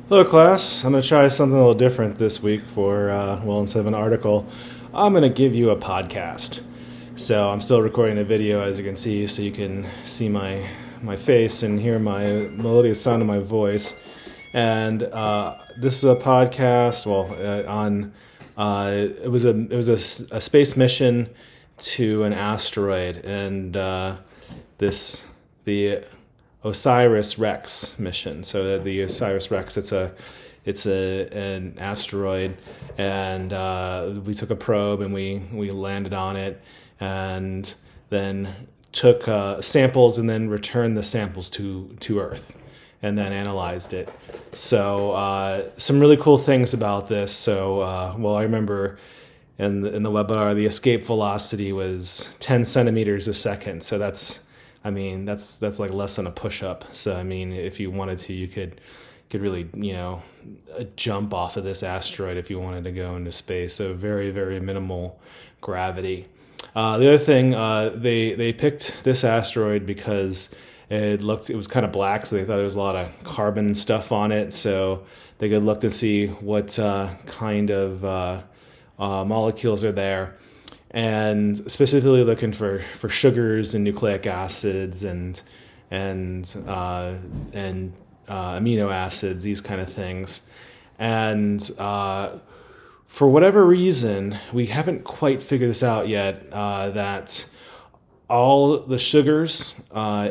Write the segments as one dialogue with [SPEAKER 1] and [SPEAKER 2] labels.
[SPEAKER 1] Hello, class. I'm going to try something a little different this week instead of an article, I'm going to give you a podcast. So I'm still recording a video, as you can see, so you can see my face and hear my melodious sound of my voice. And this is a podcast, it was a space mission to an asteroid, and the OSIRIS-REx mission. So the OSIRIS-REx, it's an asteroid, and we took a probe and we landed on it, and then took samples and then returned the samples to Earth, and then analyzed it. So some really cool things about this. So I remember in the webinar, the escape velocity was 10 centimeters a second. So that's like less than a push-up. So if you wanted to, you could really jump off of this asteroid if you wanted to go into space. So very, very minimal gravity. The other thing, they picked this asteroid because it was kind of black, so they thought there was a lot of carbon stuff on it. So they could look to see what kind of molecules are there, and specifically looking for sugars and nucleic acids and amino acids, these kind of things. And for whatever reason, we haven't quite figured this out yet, that all the sugars on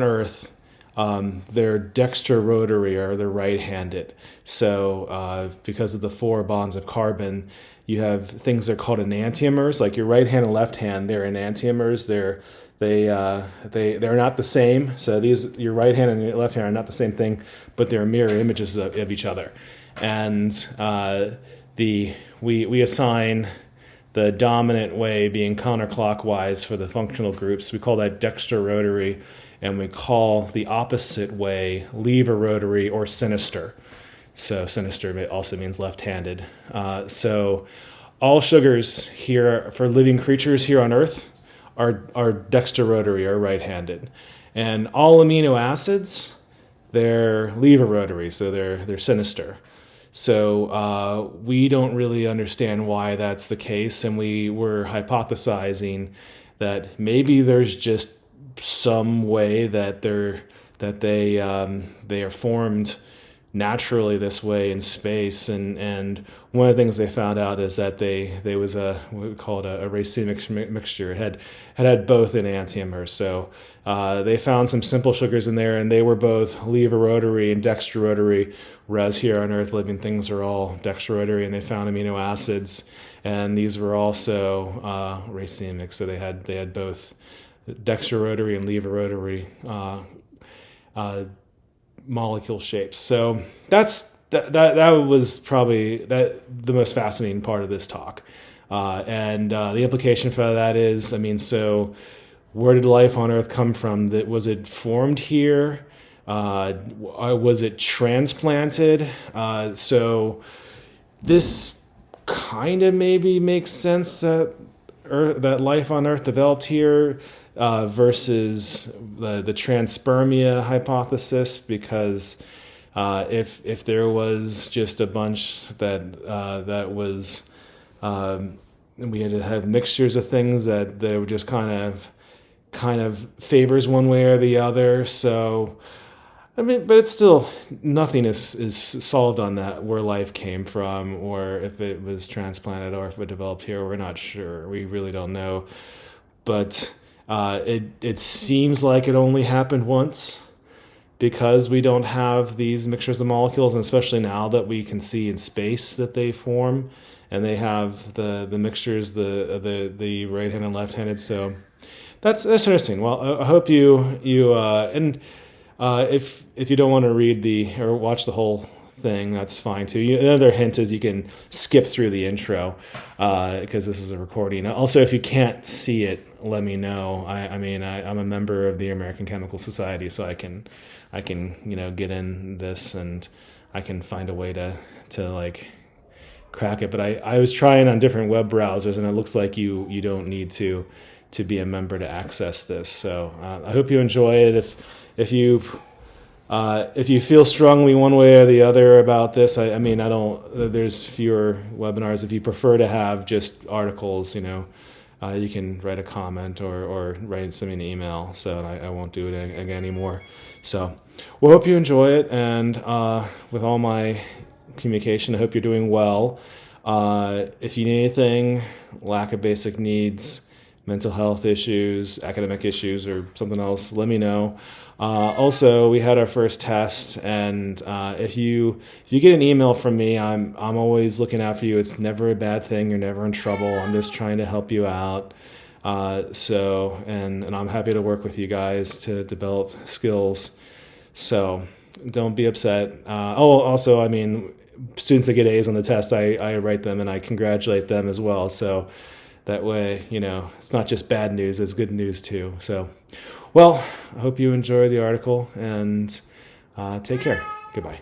[SPEAKER 1] Earth, they're dextrorotary, or they're right-handed. So because of the 4 bonds of carbon, you have things that are called enantiomers. Like your right hand and left hand, they're enantiomers. They're not the same. So your right hand and your left hand are not the same thing, but they're mirror images of each other. And we assign the dominant way being counterclockwise for the functional groups. We call that dextrorotary, and we call the opposite way levorotary or sinister. So sinister also means left-handed. So all sugars here for living creatures here on Earth are dextrorotary, or right-handed. And all amino acids, they're levorotary, so they're sinister. So we don't really understand why that's the case, and we were hypothesizing that maybe there's just some way that they are formed naturally this way in space, and one of the things they found out is that there was what we call a racemic mixture. It had both enantiomers. So they found some simple sugars in there, and they were both levorotary and dextrorotary, whereas here on Earth living things are all dextrorotary, and they found amino acids, and these were also racemic. So they had both dextrorotary and levorotary molecule shapes. So that was probably the most fascinating part of this talk, and the implication for that is, so where did life on Earth come from? Was it formed here? Was it transplanted? So this kind of maybe makes sense that life on Earth developed here, versus the transpermia hypothesis, because if there was just a bunch that was, we had to have mixtures of things that they were just kind of favors one way or the other. So but it's still, nothing is solved on that, where life came from, or if it was transplanted, or if it developed here. We're not sure. We really don't know. But it seems like it only happened once, because we don't have these mixtures of molecules, and especially now that we can see in space that they form, and they have the mixtures, the right-handed and left-handed. So that's interesting. Well, I hope you if you don't want to read or watch the whole thing, that's fine too. Another hint is you can skip through the intro, because this is a recording. Also, if you can't see it, let me know. I'm a member of the American Chemical Society, so I can get in this, and I can find a way to like crack it. But I was trying on different web browsers, and it looks like you don't need to be a member to access this. So I hope you enjoy it. If you If you feel strongly one way or the other about this, I mean, I don't. There's fewer webinars. If you prefer to have just articles, you can write a comment or send me an email. So I won't do it again anymore. So, we hope you enjoy it, and with all my communication, I hope you're doing well. If you need anything, lack of basic needs, mental health issues, academic issues, or something else, let me know. Also, we had our first test, and if you get an email from me, I'm always looking out for you. It's never a bad thing. You're never in trouble. I'm just trying to help you out. And I'm happy to work with you guys to develop skills. So don't be upset. Also, I mean, students that get A's on the test, I write them and I congratulate them as well. So that way, it's not just bad news, it's good news too. So, well, I hope you enjoy the article, and take care. Goodbye.